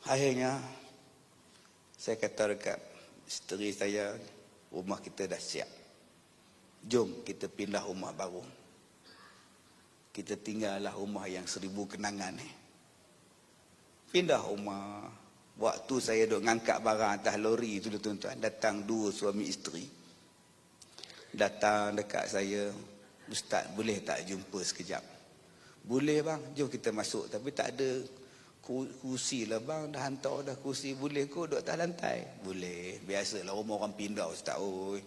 Akhirnya saya kata dekat isteri saya, rumah kita dah siap. Jom kita pindah rumah baru. Kita tinggallah rumah yang 1000 kenangan ni. Pindah rumah. Waktu saya duk ngangkat barang atas lori tu tuan-tuan, datang 2 suami isteri. Datang dekat saya, "Ustaz, boleh tak jumpa sekejap?" "Boleh bang, jom kita masuk." Tapi tak ada kursi lah bang, dah hantar dah kursi. "Boleh kau duduk atas lantai?" "Boleh." Biasalah rumah orang pindah Ustaz. Oi,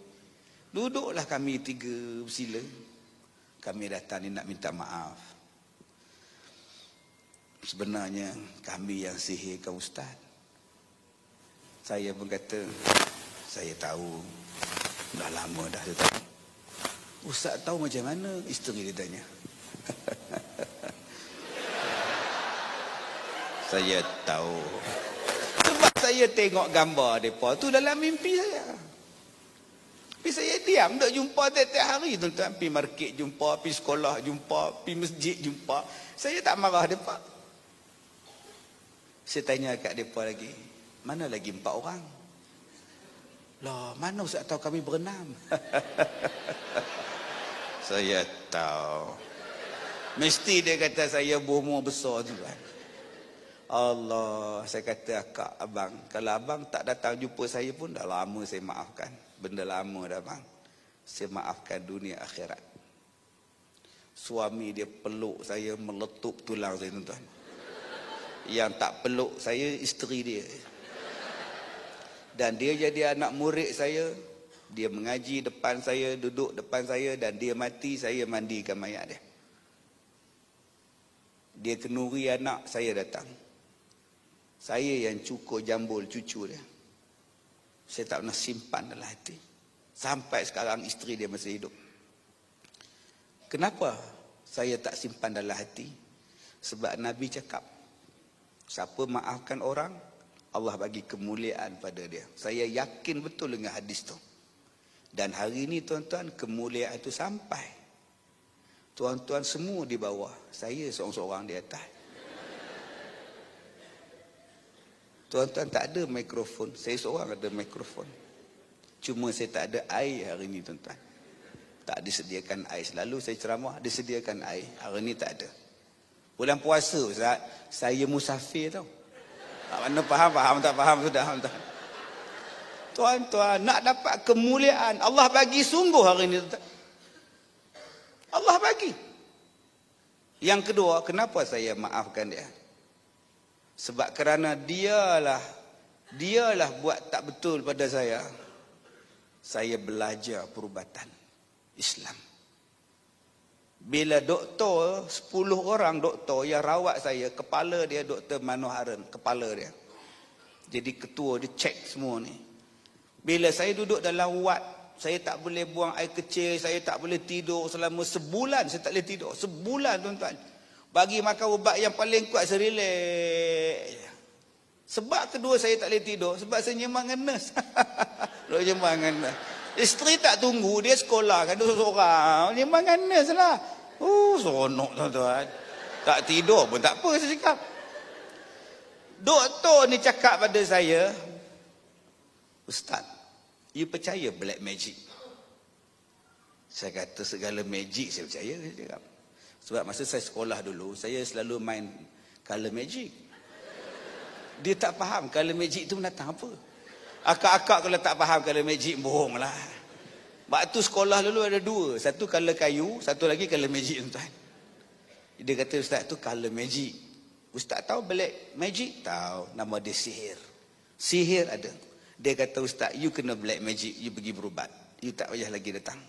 duduklah kami 3 bersila. Kami datang ni nak minta maaf. Sebenarnya kami yang sihirkan Ustaz. Saya pun kata, "Saya tahu. Dah lama dah saya tahu." "Ustaz tahu macam mana?" Isteri dia tanya. Saya tahu. Sebab saya tengok gambar mereka tu dalam mimpi saya. Tapi saya diam, tak jumpa tiap-tiap hari tuan-tuan. Pergi market jumpa, pergi sekolah jumpa, pergi masjid jumpa. Saya tak marah mereka. Saya tanya kat mereka lagi, "Mana lagi 4 orang?" "Lah, mana Ustaz tahu kami berenam?" Saya tahu. Mesti dia kata saya berumur besar tuan. Allah, saya kata, "Akak, abang, kalau abang tak datang jumpa saya pun dah lama saya maafkan. Benda lama dah bang. Saya maafkan dunia akhirat." Suami dia peluk saya, meletup tulang saya tuan-tuan. Yang tak peluk saya, isteri dia. Dan dia jadi anak murid saya. Dia mengaji depan saya, duduk depan saya, dan dia mati, saya mandikan mayat dia. Dia kenuri anak, saya datang. Saya yang cukur jambul cucu dia. Saya tak pernah simpan dalam hati. Sampai sekarang isteri dia masih hidup. Kenapa saya tak simpan dalam hati? Sebab Nabi cakap, siapa maafkan orang, Allah bagi kemuliaan pada dia. Saya yakin betul dengan hadis tu. Dan hari ini tuan-tuan, kemuliaan itu sampai. Tuan-tuan semua di bawah, saya seorang-seorang di atas. Tuan-tuan tak ada mikrofon, saya seorang ada mikrofon. Cuma saya tak ada air hari ini tuan-tuan. Tak disediakan air. Selalu saya ceramah, disediakan air. Hari ini tak ada. Bulan puasa Ustaz, saya musafir tau. Mana faham, tak faham sudah tuan. Tuan-tuan, nak dapat kemuliaan, Allah bagi sungguh hari ini tuan. Allah bagi. Yang kedua, kenapa saya maafkan dia? Sebab kerana dialah buat tak betul pada saya. Saya belajar perubatan Islam. Bila doktor, 10 orang doktor yang rawat saya, kepala dia Dr. Manoharan, kepala dia. Jadi ketua dia cek semua ni. Bila saya duduk dalam wad, saya tak boleh buang air kecil, saya tak boleh tidur selama sebulan, saya tak boleh tidur. Sebulan tuan-tuan. Bagi makan ubat yang paling kuat, saya relax. Sebab kedua saya tak boleh tidur, sebab saya nyemang nurse. Nyemang nurse. Isteri tak tunggu, dia sekolah kan, dia seorang. Nyemang nurse lah. Seronok tuan-tuan. Tak tidur pun tak apa, saya cakap. Doktor ni cakap pada saya, "Ustaz, you percaya black magic?" Saya kata segala magic saya percaya, saya cakap. Sebab masa saya sekolah dulu, saya selalu main color magic. Dia tak faham color magic tu datang apa. Akak-akak kalau tak faham color magic, bohong lah. Waktu sekolah dulu ada 2. Satu color kayu, satu lagi color magic tuan. Dia kata, "Ustaz tu color magic." "Ustaz tahu black magic?" "Tahu, nama dia sihir." Sihir ada. Dia kata, "Ustaz, you kena black magic, you pergi berubat. You tak payah lagi datang."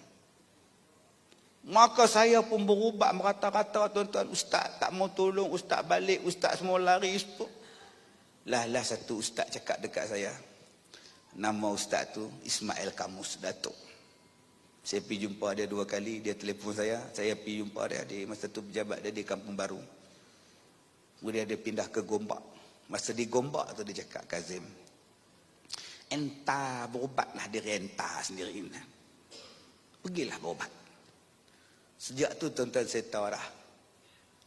Maka saya pun berubat merata-rata tuan-tuan. Ustaz tak mau tolong, ustaz balik, ustaz semua lari. Lah satu ustaz cakap dekat saya. Nama ustaz tu Ismail Kamus, Datuk. Saya pergi jumpa dia 2 kali, dia telefon saya pergi jumpa dia. Dia masa tu pejabat dia di Kampung Baru. Kemudian dia pindah ke Gombak. Masa di Gombak tu dia cakap, "Kazim, entah berubatlah diri entah sendiri. Pergilah berubat." Sejak tu tuan-tuan saya tahu dah.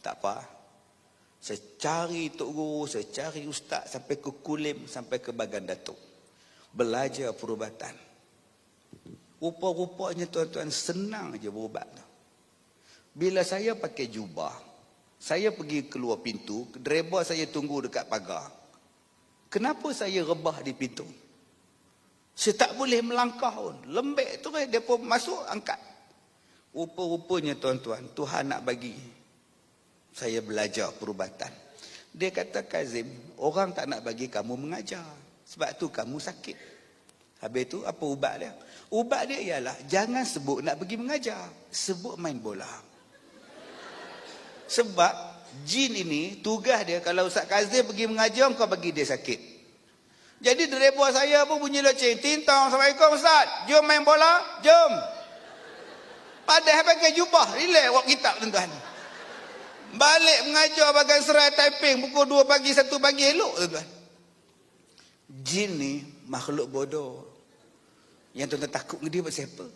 Tak apa. Saya cari Tok Guru, saya cari ustaz sampai ke Kulim, sampai ke Bagan Datuk. Belajar perubatan. Rupa-rupanya tuan-tuan senang je berubat tu. Bila saya pakai jubah, saya pergi keluar pintu, driver saya tunggu dekat pagar. Kenapa saya rebah di pintu? Saya tak boleh melangkah pun. Lembek tu dia pun masuk, angkat. Rupa-rupanya tuan-tuan, Tuhan nak bagi saya belajar perubatan. Dia kata, Kazim, orang tak nak bagi kamu mengajar. Sebab tu kamu sakit. Habis tu apa ubat dia? Ubat dia ialah, jangan sebut nak pergi mengajar. Sebut main bola. Sebab jin ini, tugas dia, kalau Ustaz Kazim pergi mengajar, kau bagi dia sakit. Jadi driver saya pun bunyi loceng. Tintang, Assalamualaikum Ustaz. Jom main bola, jom. Padahal pakai jubah. Relax, wak kitab tuan-tuan. Balik mengajar Bagan Serai Taiping pukul 2 pagi, 1 pagi elok tuan-tuan. Jin ni makhluk bodoh. Yang tuan-tuan takut dengan dia buat siapa?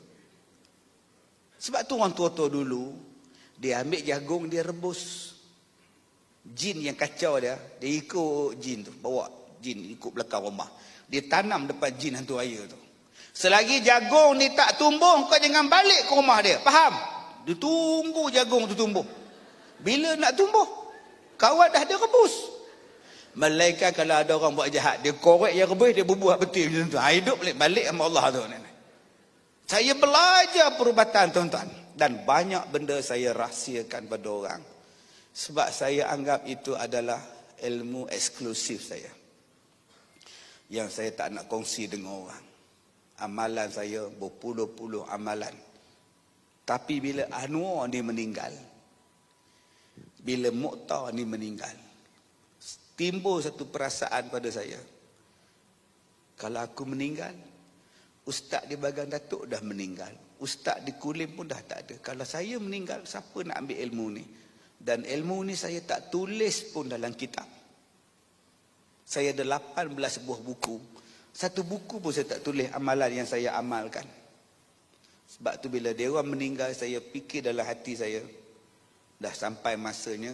Sebab tu orang tua-tua dulu, dia ambil jagung, dia rebus. Jin yang kacau dia ikut jin tu, bawa jin ikut belakang rumah. Dia tanam depan jin hantu raya tu. Selagi jagung ni tak tumbuh, kau jangan balik ke rumah dia. Faham? Dia tunggu jagung tu tumbuh. Bila nak tumbuh, kawat dah dia rebus. Malaikat kalau ada orang buat jahat, dia korek yang rebus, dia bubuh betul macam tu. Hidup balik sama Allah tu. Saya belajar perubatan tuan-tuan. Dan banyak benda saya rahsiakan pada orang. Sebab saya anggap itu adalah ilmu eksklusif saya. Yang saya tak nak kongsi dengan orang. Amalan saya berpuluh-puluh amalan. Tapi bila Anwar ni meninggal, bila Mukhtar ni meninggal, timbul satu perasaan pada saya. Kalau aku meninggal, ustaz di Bagan Datuk dah meninggal. Ustaz di Kulim pun dah tak ada. Kalau saya meninggal, siapa nak ambil ilmu ni? Dan ilmu ni saya tak tulis pun dalam kitab. Saya ada 18 buah buku. Satu buku pun saya tak tulis amalan yang saya amalkan. Sebab tu bila dia orang meninggal, saya fikir dalam hati saya, dah sampai masanya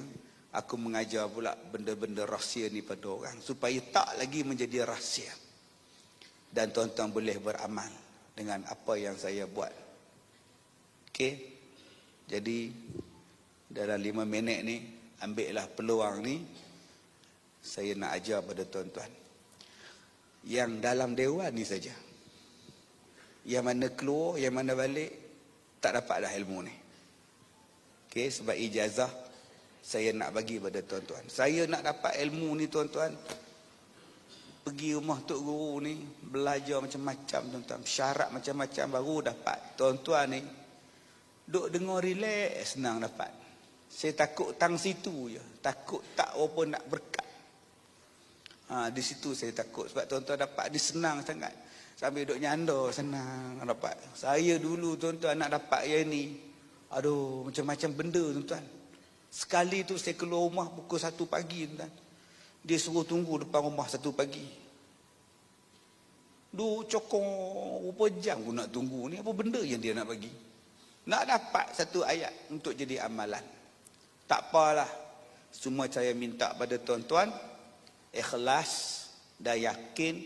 aku mengajar pula benda-benda rahsia ni pada orang. Supaya tak lagi menjadi rahsia. Dan tuan-tuan boleh beramal dengan apa yang saya buat. Okey? Jadi dalam 5 minit ni, ambillah peluang ni, saya nak ajar pada tuan-tuan. Yang dalam dewan ni saja. Yang mana keluar, yang mana balik, tak dapat dah ilmu ni. Okey, sebab ijazah saya nak bagi pada tuan-tuan. Saya nak dapat ilmu ni tuan-tuan, pergi rumah Tok Guru ni, belajar macam-macam tuan-tuan. Syarat macam-macam baru dapat. Tuan-tuan ni, duk dengar relax, senang dapat. Saya takut tang situ je. Takut tak apa nak berkat. Di situ saya takut. Sebab tuan-tuan dapat ni senang sangat. Sambil duk nyanda, senang dapat. Saya dulu tuan-tuan nak dapat yang ni, aduh, macam-macam benda tuan-tuan. Sekali tu saya keluar rumah pukul 1 pagi tuan-tuan. Dia suruh tunggu depan rumah 1 pagi. Duk cokong berapa jam aku nak tunggu ni. Apa benda yang dia nak bagi? Nak dapat satu ayat untuk jadi amalan. Tak apalah. Semua saya minta pada tuan-tuan, ikhlas dan yakin,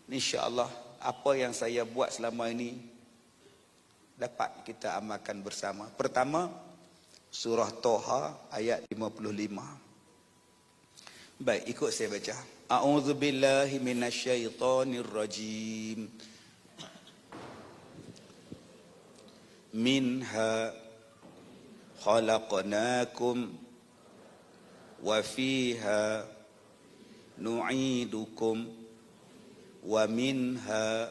insya-Allah apa yang saya buat selama ini dapat kita amalkan bersama. Pertama, surah Toha ayat 55. Baik, ikut saya baca. A'udzubillahi minasyaitonirrajim. Minha khalaqnakum wa fiha nu'idukum wa minha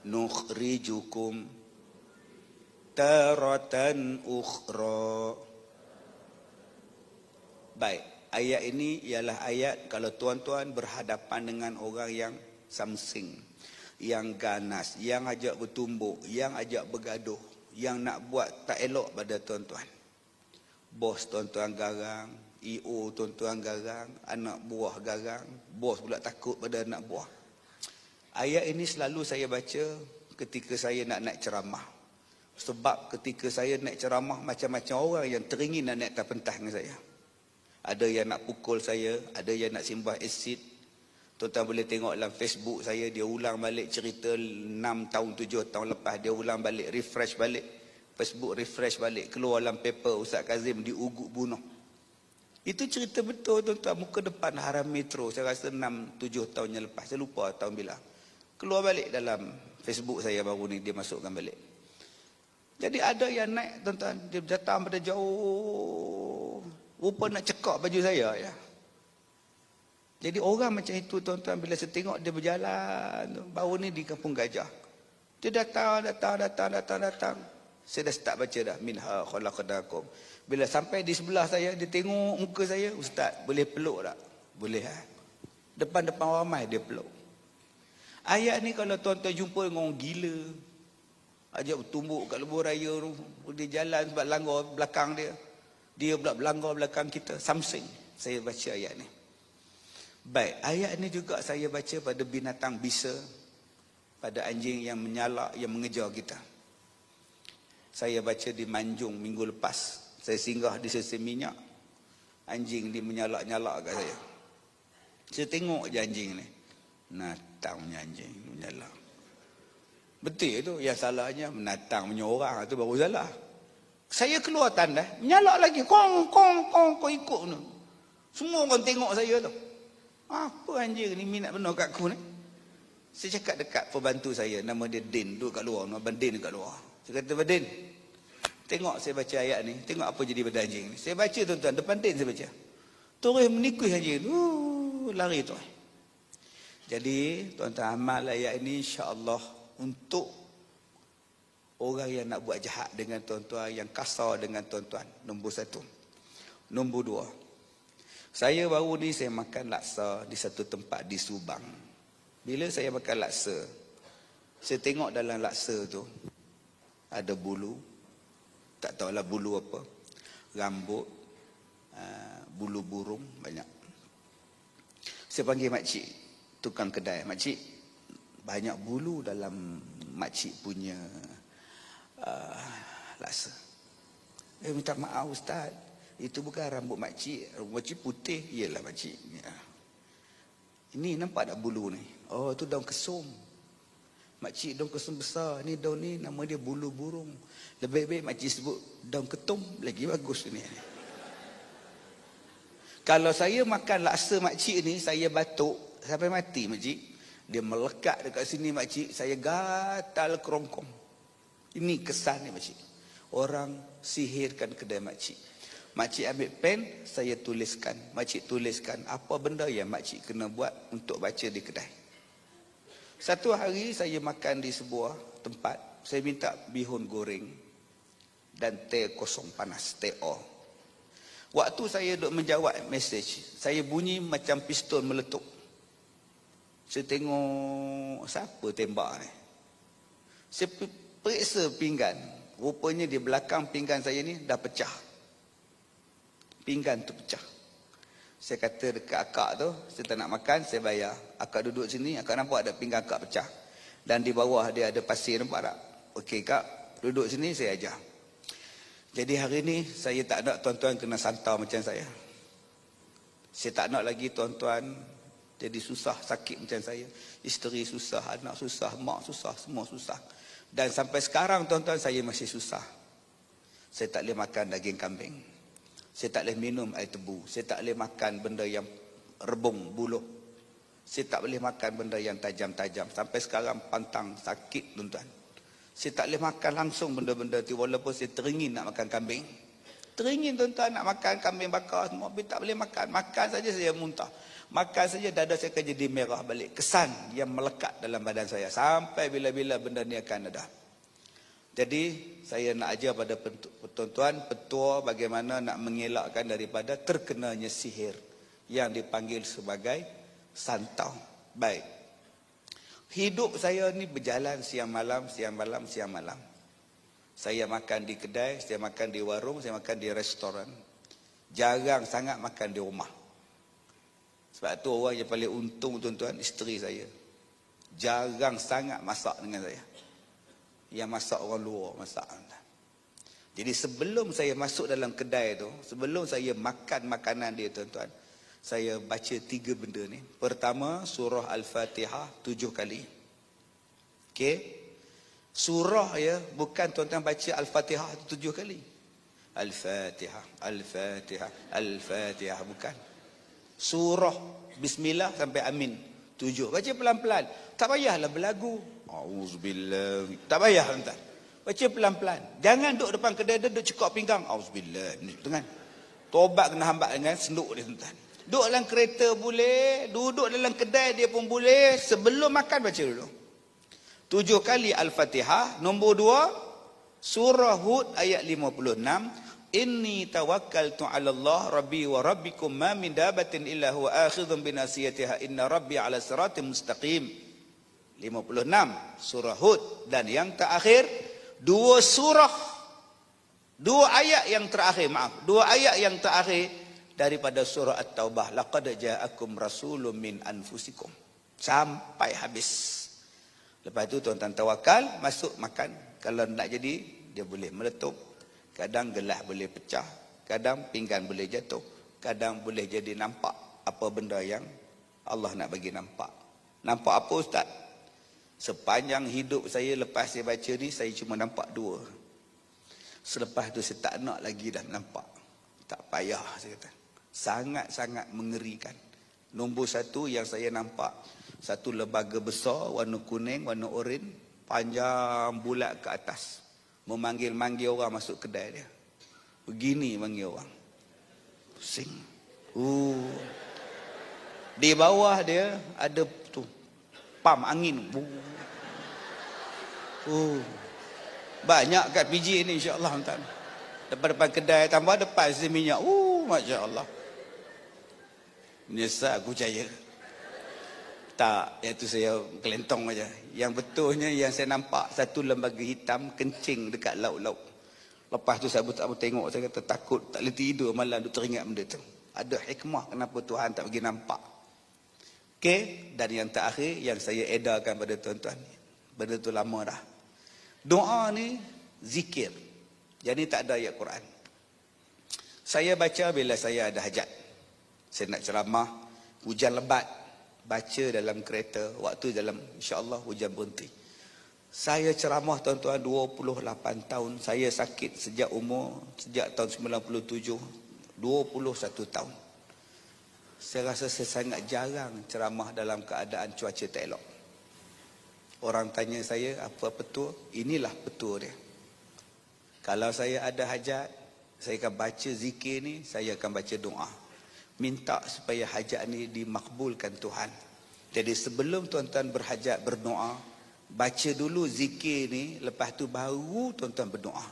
nukhrijukum taratan ukhra. Baik, ayat ini ialah ayat kalau tuan-tuan berhadapan dengan orang yang samsing, yang ganas, yang ajak bertumbuk, yang ajak bergaduh, yang nak buat tak elok pada tuan-tuan. Bos tuan-tuan garang, EO tuan-tuan garang, anak buah garang, bos pula takut pada anak buah. Ayat ini selalu saya baca ketika saya nak naik ceramah. Sebab ketika saya naik ceramah, macam-macam orang yang teringin nak naik atas pentas dengan saya. Ada yang nak pukul saya, ada yang nak simbah asid. Tuan-tuan boleh tengok dalam Facebook saya, dia ulang balik cerita 6 tahun, 7 tahun lepas. Dia ulang balik, refresh balik. Facebook refresh balik, keluar dalam paper Ustaz Kazim diugut bunuh. Itu cerita betul tuan-tuan, muka depan Haram Metro, saya rasa 6-7 tahun yang lepas. Saya lupa tahun bila. Keluar balik dalam Facebook saya baru ni, dia masukkan balik. Jadi ada yang naik tuan-tuan, dia datang pada jauh, rupa nak cekak baju saya ya. Jadi orang macam itu tuan-tuan, bila saya tengok dia berjalan, baru ni di Kampung Gajah. Dia datang. Saya dah start baca dah. Minha khalaqnakum. Bila sampai di sebelah saya, dia tengok muka saya, Ustaz, boleh peluk tak? Boleh ha? Depan-depan ramai dia peluk. Ayat ni kalau tuan-tuan jumpa dengan orang gila, ajak bertumbuk kat lebuh raya tu, dia jalan sebab langgar belakang dia. Dia pula berlanggar belakang kita, something. Saya baca ayat ni. Baik, ayat ni juga saya baca pada binatang bisa, pada anjing yang menyalak, yang mengejar kita. Saya baca di Manjung minggu lepas. Saya singgah di Sesi Minyak. Anjing dia menyalak-nyalak kat saya. Saya tengok je anjing ni. Natang punya anjing menyalak. Betul tu, yang salahnya menatang punya orang tu baru salah. Saya keluar tanda, menyalak lagi. Kong, kau ikut tu. Semua orang tengok saya tu. Apa anjing ni minat benar kat aku ni? Saya cakap dekat pembantu saya, nama dia Din, duduk kat luar, nama Din kat luar. Saya kata, Din, tengok saya baca ayat ni, tengok apa jadi pada anjing ni. Saya baca tuan-tuan, depan Din saya baca. Terus menikui anjing tu, lari tu. Jadi, tuan-tuan, amal ayat ini insya-Allah untuk orang yang nak buat jahat dengan tuan-tuan, yang kasar dengan tuan-tuan. Nombor 1. Nombor 2. Saya baru ni saya makan laksa di satu tempat di Subang. Bila saya makan laksa, saya tengok dalam laksa tu ada bulu, tak tahulah bulu apa, rambut, bulu burung banyak. Saya panggil makcik, tukang kedai, makcik, banyak bulu dalam makcik punya laksa. Minta maaf Ustaz, itu bukan rambut makcik, rambut makcik putih. Iyalah makcik ya. Ini nampak tak bulu ni? Oh, itu daun kesum. Makcik daun kesum besar. Ni daun ni nama dia bulu burung. Lebih baik makcik sebut daun ketum, lagi bagus ni. Kalau saya makan laksa makcik ni, saya batuk sampai mati makcik. Dia melekat dekat sini makcik, saya gatal kerongkong. Ini kesan ni makcik. Orang sihirkan kedai makcik. Makcik ambil pen, saya tuliskan. Makcik tuliskan apa benda yang makcik kena buat untuk baca di kedai. Satu hari saya makan di sebuah tempat, saya minta bihun goreng dan teh kosong panas, teh o. Waktu saya duk menjawab mesej, saya bunyi macam pistol meletup. Saya tengok siapa tembak ni. Saya periksa pinggan, rupanya di belakang pinggan saya ni dah pecah. Pinggan tu pecah. Saya kata dekat akak tu, saya tak nak makan, saya bayar. Akak duduk sini, akak nampak ada pinggan akak pecah. Dan di bawah dia ada pasir, nampak tak? Okey kak, duduk sini, saya ajar. Jadi hari ni, saya tak nak tuan-tuan kena santau macam saya. Saya tak nak lagi tuan-tuan jadi susah, sakit macam saya. Isteri susah, anak susah, mak susah, semua susah. Dan sampai sekarang tuan-tuan, saya masih susah. Saya tak boleh makan daging kambing. Saya tak boleh minum air tebu. Saya tak boleh makan benda yang rebung, buluh. Saya tak boleh makan benda yang tajam-tajam. Sampai sekarang pantang, sakit tuan-tuan. Saya tak boleh makan langsung benda-benda tu. Walaupun saya teringin nak makan kambing. Teringin tuan-tuan nak makan kambing bakar semua. Tapi tak boleh makan. Makan saja saya muntah. Makan saja dada saya akan jadi merah balik. Kesan yang melekat dalam badan saya. Sampai bila-bila benda ni akan ada. Jadi saya nak ajar pada tuan-tuan petua bagaimana nak mengelakkan daripada terkenanya sihir yang dipanggil sebagai santau. Baik. Hidup saya ni berjalan siang malam, siang malam, siang malam. Saya makan di kedai, saya makan di warung, saya makan di restoran. Jarang sangat makan di rumah. Sebab tu orang yang paling untung tuan-tuan, isteri saya. Jarang sangat masak dengan saya. Yang masak orang luar masak. Jadi sebelum saya masuk dalam kedai tu, sebelum saya makan makanan dia tuan-tuan, saya baca 3 benda ni. Pertama, surah Al-Fatihah 7 kali. Okey. Surah ya, bukan tuan-tuan baca Al-Fatihah 7 kali. Al-Fatihah, Al-Fatihah, Al-Fatihah, bukan. Surah Bismillah sampai Amin 7. Baca pelan-pelan. Tak payahlah berlagu. Auzubillah. Tak payah tuan-tuan. Baca pelan-pelan. Jangan duduk depan kedai dia, duduk cekok pinggang. Auzubillah. Dengan tobat kena hambat dengan senduk dia tuan-tuan. Duduk dalam kereta boleh, duduk dalam kedai dia pun boleh. Sebelum makan baca dulu. 7 kali Al-Fatihah. Nombor 2, surah Hud ayat 56. Inni tawakkaltu 'ala Allah rabbi wa rabbikum ma min dabatin illa huwa akhidhun bi nasiyatiha inna rabbi 'ala siratim mustaqim. 56 surah Hud. Dan yang terakhir 2 surah, 2 ayat yang terakhir, 2 ayat yang terakhir daripada surah At-Taubah. Laqad ja'akum rasulun min anfusikum. Sampai habis. Lepas tu tuan-tuan tawakal, masuk makan. Kalau nak jadi, dia boleh meletup. Kadang gelas boleh pecah. Kadang pinggan boleh jatuh. Kadang boleh jadi nampak apa benda yang Allah nak bagi nampak. Nampak apa Ustaz? Sepanjang hidup saya lepas saya baca ni, saya cuma nampak 2. Selepas tu saya tak nak lagi dah nampak. Tak payah saya kata. Sangat-sangat mengerikan. Nombor 1 yang saya nampak, satu lembaga besar, warna kuning, warna oranye, panjang bulat ke atas. Memanggil-manggil orang masuk kedai dia. Begini manggil orang. Pusing. Di bawah dia ada tu pam angin. Banyak kat PJ ni insya-Allah tuan. Depan-depan kedai tambah depan si minyak. Masya-Allah. Menyesal aku percaya. Tak, itu saya kelentong aja. Yang betulnya yang saya nampak satu lembaga hitam kencing dekat laut-laut. Lepas tu saya tengok, saya kata takut, tak boleh tidur malam tu teringat benda tu. Ada hikmah kenapa Tuhan tak bagi nampak. Okey, dan yang terakhir yang saya edarkan pada tuan-tuan. Benda tu lama dah. Doa ni zikir. Jadi tak ada ayat Quran. Saya baca bila saya ada hajat. Saya nak ceramah, hujan lebat. Baca dalam kereta, waktu dalam insya-Allah hujan berhenti. Saya ceramah tuan-tuan 28 tahun. Saya sakit sejak tahun 97, 21 tahun. Saya rasa saya sangat jarang ceramah dalam keadaan cuaca tak elok. Orang tanya saya, apa petua? Inilah petua dia. Kalau saya ada hajat, saya akan baca zikir ni, saya akan baca doa. Minta supaya hajat ni dimakbulkan Tuhan. Jadi sebelum tuan-tuan berhajat berdoa, baca dulu zikir ni, lepas tu baru tuan-tuan berdoa.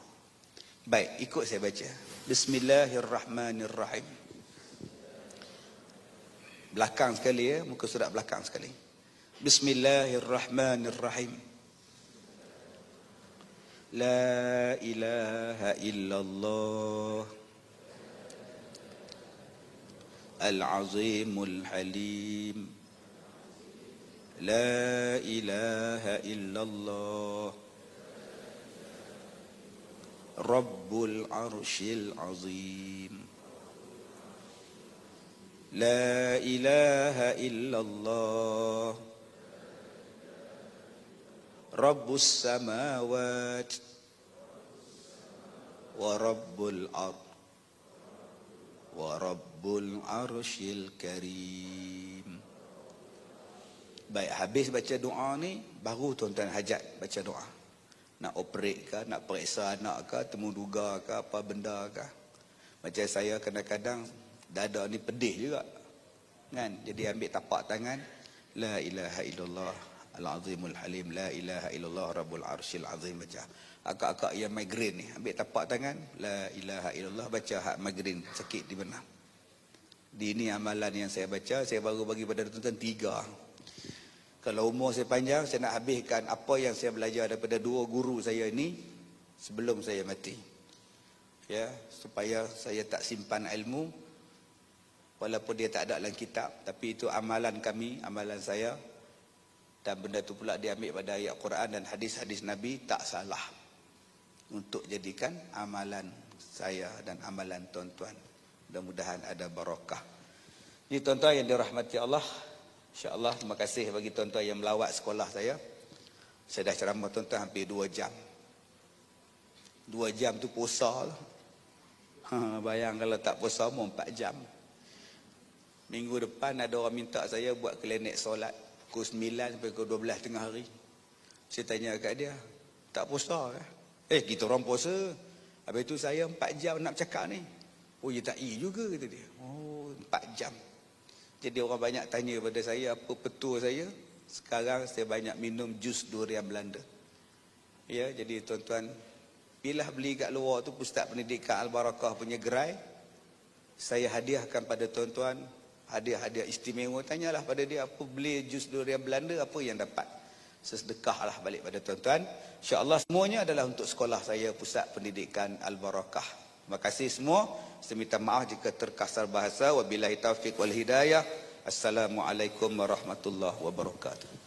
Baik, ikut saya baca. Bismillahirrahmanirrahim. Belakang sekali ya, muka surat belakang sekali. Bismillahirrahmanirrahim. La ilaha illallah Al-Azimul Halim. La ilaha illallah Rabbul Arshil Azim. La ilaha illallah Rabbus Samawat wa Rabbul Ard wa Rabbul Arshil Karim. Baik, habis baca doa ni, baru tuan-tuan hajat baca doa. Nak operate ke, nak periksa anak ke, temu duga ke, apa benda ke. Macam saya kadang-kadang dada ni pedih juga. Kan? Jadi ambil tapak tangan, La ilaha illallah Al-Azimul Halim, La ilaha illallah Rabbul Arshil Azim, baca. Akak-akak yang migrain ni, ambil tapak tangan, La ilaha illallah, baca hak migrain, sakit di mana. Di ini amalan yang saya baca, saya baru bagi pada tuan-tuan 3. Kalau umur saya panjang, saya nak habiskan apa yang saya belajar daripada 2 guru saya ini sebelum saya mati. Ya, supaya saya tak simpan ilmu, walaupun dia tak ada dalam kitab, tapi itu amalan kami, amalan saya. Dan benda itu pula diambil pada ayat Quran dan hadis-hadis Nabi, tak salah. untuk jadikan amalan saya dan amalan tuan-tuan. Mudah-mudahan ada barakah. Jadi tuan-tuan yang dirahmati Allah, insya-Allah terima kasih bagi tuan-tuan yang melawat sekolah saya. Saya dah ceramah tuan-tuan hampir 2 jam. 2 jam tu puasa lah. Bayang kalau tak puasa mau 4 jam. Minggu depan ada orang minta saya buat klinik solat pukul 9 sampai pukul 12 tengah hari. Saya tanya kat dia, tak puasa ke? Kita orang puasa. Habis tu saya 4 jam nak cakap ni. Oh, ya tak juga kata dia. Oh, 4 jam. Jadi orang banyak tanya pada saya apa petua saya. Sekarang saya banyak minum jus durian Belanda. Ya, jadi tuan-tuan, bila beli kat luar tu Pusat Pendidikan Al-Barakah punya gerai, saya hadiahkan pada tuan-tuan hadiah-hadiah istimewa. Tanyalah pada dia apa beli jus durian Belanda, apa yang dapat. Sesedekahlah balik pada tuan-tuan. InsyaAllah semuanya adalah untuk sekolah saya, Pusat Pendidikan Al-Barakah. Terima kasih semua. Saya minta maaf jika terkasar bahasa. Wabillahi taufiq wal hidayah. Assalamualaikum warahmatullahi wabarakatuh.